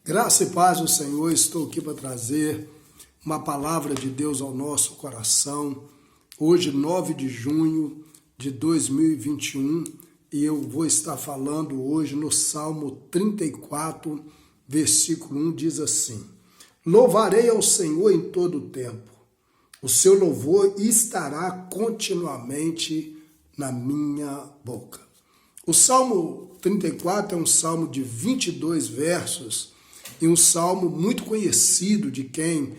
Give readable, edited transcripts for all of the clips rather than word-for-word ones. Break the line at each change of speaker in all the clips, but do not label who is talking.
Graça e paz do Senhor, estou aqui para trazer uma palavra de Deus ao nosso coração. Hoje, 9 de junho de 2021, e eu vou estar falando hoje no Salmo 34, versículo 1, diz assim: Louvarei ao Senhor em todo o tempo, o seu louvor estará continuamente na minha boca. O Salmo 34 é um salmo de 22 versos, e um salmo muito conhecido de quem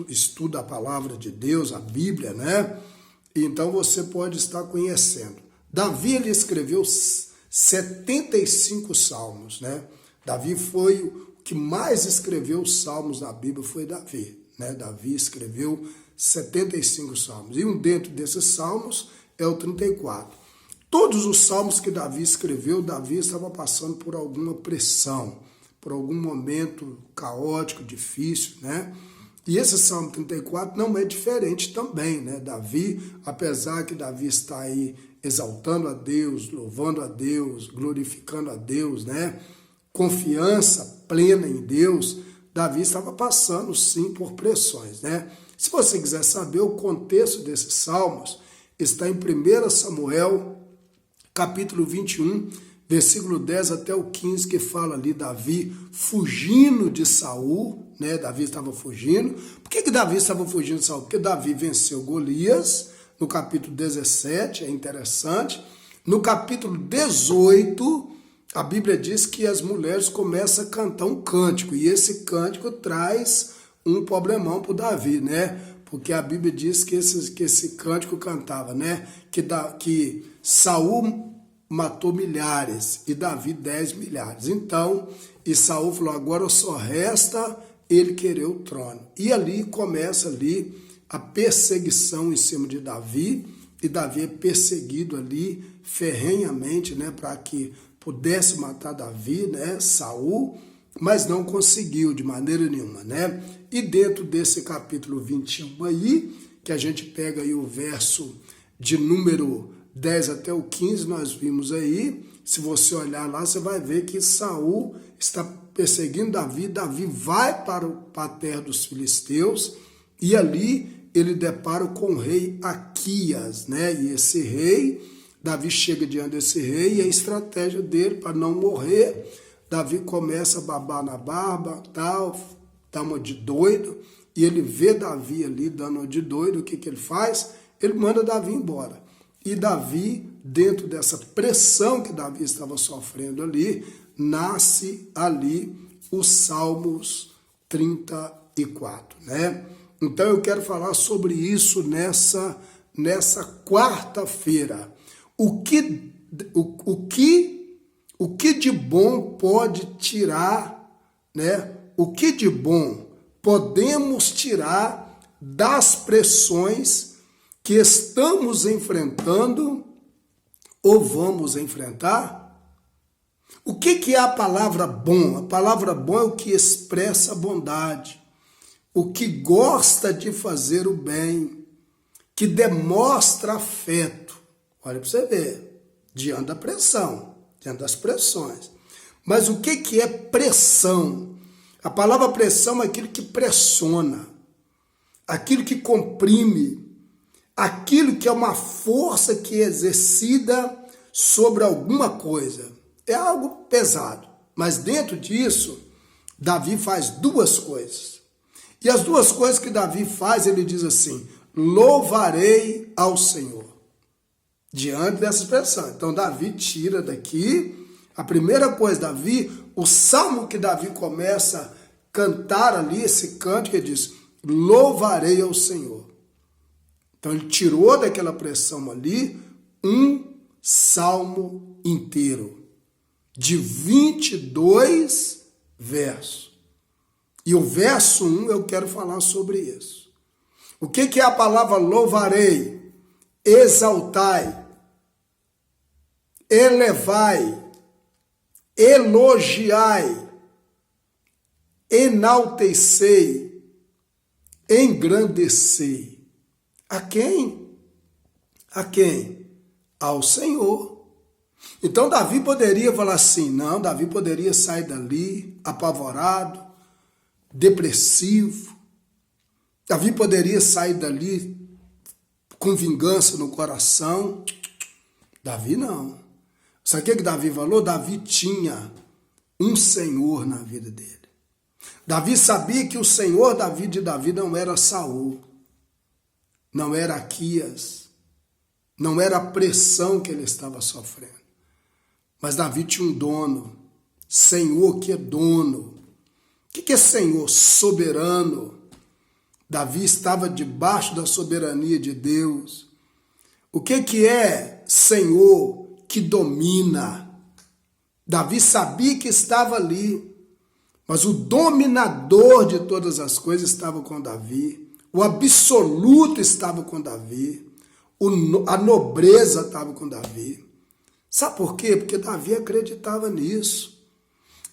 estuda a palavra de Deus, a Bíblia, né? Então você pode estar conhecendo. Davi, ele escreveu 75 salmos, né? Davi foi o que mais escreveu os salmos na Bíblia, foi Davi, né? Davi escreveu 75 salmos. E um dentro desses salmos é o 34. Todos os salmos que Davi escreveu, Davi estava passando por alguma pressão, por algum momento caótico, difícil, né? E esse Salmo 34 não é diferente também, né? Davi, apesar que Davi está aí exaltando a Deus, louvando a Deus, glorificando a Deus, né? Confiança plena em Deus, Davi estava passando sim por pressões, né? Se você quiser saber o contexto desses salmos, está em 1 Samuel, capítulo 21, versículo 10 até o 15, que fala ali Davi fugindo de Saul, né? Davi estava fugindo. Por que Davi estava fugindo de Saul? Porque Davi venceu Golias, no capítulo 17, é interessante. No capítulo 18, a Bíblia diz que as mulheres começam a cantar um cântico, e esse cântico traz um problemão para o Davi, né? Porque a Bíblia diz que esse cântico cantava, né? Que Saul matou milhares e Davi 10 milhares. Então, e Saul falou, agora só resta ele querer o trono. E ali começa ali a perseguição em cima de Davi, e Davi é perseguido ali ferrenhamente, né, para que pudesse matar Davi, né, Saul, mas não conseguiu de maneira nenhuma, né? E dentro desse capítulo 21 aí, que a gente pega aí o verso de número 10 até o 15, nós vimos aí, se você olhar lá, você vai ver que Saul está perseguindo Davi, Davi vai para a terra dos filisteus, e ali ele depara com o rei Aquias, né? E esse rei, Davi chega diante desse rei, e a estratégia dele para não morrer, Davi começa a babar na barba, tal, dá uma de doido, e ele vê Davi ali dando uma de doido, o que ele faz? Ele manda Davi embora. E Davi, dentro dessa pressão que Davi estava sofrendo ali, nasce ali os Salmos 34, né? Então eu quero falar sobre isso nessa quarta-feira. O que de bom pode tirar, né? O que de bom podemos tirar das pressões que estamos enfrentando ou vamos enfrentar? O que é a palavra bom? A palavra bom é o que expressa a bondade, o que gosta de fazer o bem, que demonstra afeto. Olha para você ver, diante da pressão, diante das pressões. Mas o que é pressão? A palavra pressão é aquilo que pressiona, aquilo que comprime, aquilo que é uma força que é exercida sobre alguma coisa. É algo pesado. Mas dentro disso, Davi faz duas coisas. E as duas coisas que Davi faz, ele diz assim: louvarei ao Senhor. Diante dessa expressão. Então Davi tira daqui a primeira coisa, Davi, o salmo que Davi começa a cantar ali, esse cântico, ele diz: louvarei ao Senhor. Então ele tirou daquela pressão ali um salmo inteiro, de 22 versos. E o verso 1 eu quero falar sobre isso. O que é a palavra louvarei? Exaltai, elevai, elogiai, enaltecei, engrandecei. A quem? A quem? Ao Senhor. Então Davi poderia falar assim, não, Davi poderia sair dali apavorado, depressivo. Davi poderia sair dali com vingança no coração. Davi não. Sabe o que Davi falou? Davi tinha um Senhor na vida dele. Davi sabia que o Senhor da vida de Davi não era Saul, não era Aquias, não era a pressão que ele estava sofrendo. Mas Davi tinha um dono, Senhor que é dono. O que é Senhor? Soberano. Davi estava debaixo da soberania de Deus. O que é Senhor que domina? Davi sabia que estava ali, mas o dominador de todas as coisas estava com Davi. O absoluto estava com Davi. A nobreza estava com Davi. Sabe por quê? Porque Davi acreditava nisso.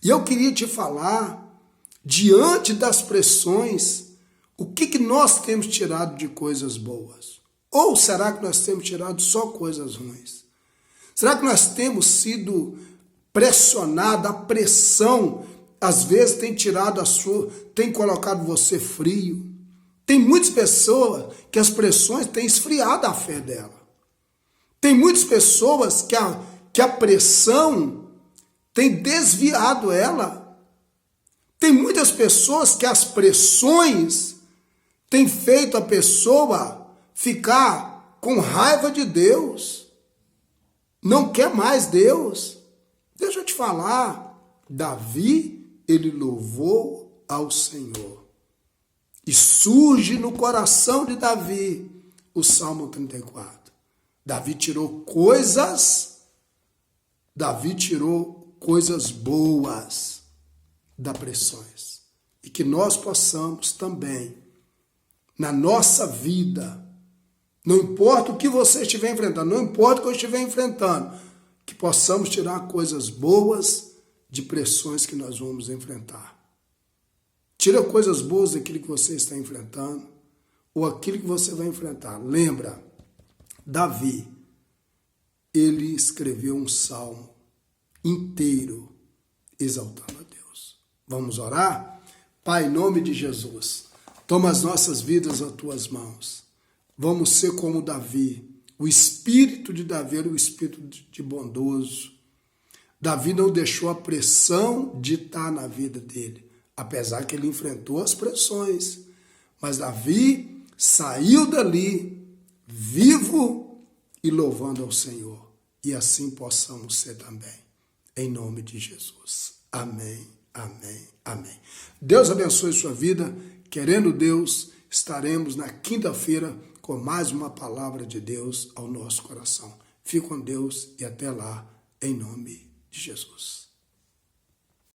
E eu queria te falar, diante das pressões, o que nós temos tirado de coisas boas? Ou será que nós temos tirado só coisas ruins? Será que nós temos sido pressionados? A pressão, às vezes, tem colocado você frio. Tem muitas pessoas que as pressões têm esfriado a fé dela. Tem muitas pessoas que a pressão tem desviado ela. Tem muitas pessoas que as pressões têm feito a pessoa ficar com raiva de Deus. Não quer mais Deus. Deixa eu te falar. Davi, ele louvou ao Senhor. E surge no coração de Davi o Salmo 34. Davi tirou coisas boas das pressões. E que nós possamos também, na nossa vida, não importa o que você estiver enfrentando, não importa o que eu estiver enfrentando, que possamos tirar coisas boas de pressões que nós vamos enfrentar. Tira coisas boas daquilo que você está enfrentando ou aquilo que você vai enfrentar. Lembra, Davi, ele escreveu um salmo inteiro exaltando a Deus. Vamos orar? Pai, em nome de Jesus, toma as nossas vidas às tuas mãos. Vamos ser como Davi. O espírito de Davi era o espírito de bondoso. Davi não deixou a pressão ditar na vida dele. Apesar que ele enfrentou as pressões, mas Davi saiu dali vivo e louvando ao Senhor. E assim possamos ser também, em nome de Jesus. Amém, amém, amém. Deus abençoe sua vida. Querendo Deus, estaremos na quinta-feira com mais uma palavra de Deus ao nosso coração. Fique com Deus e até lá, em nome de Jesus.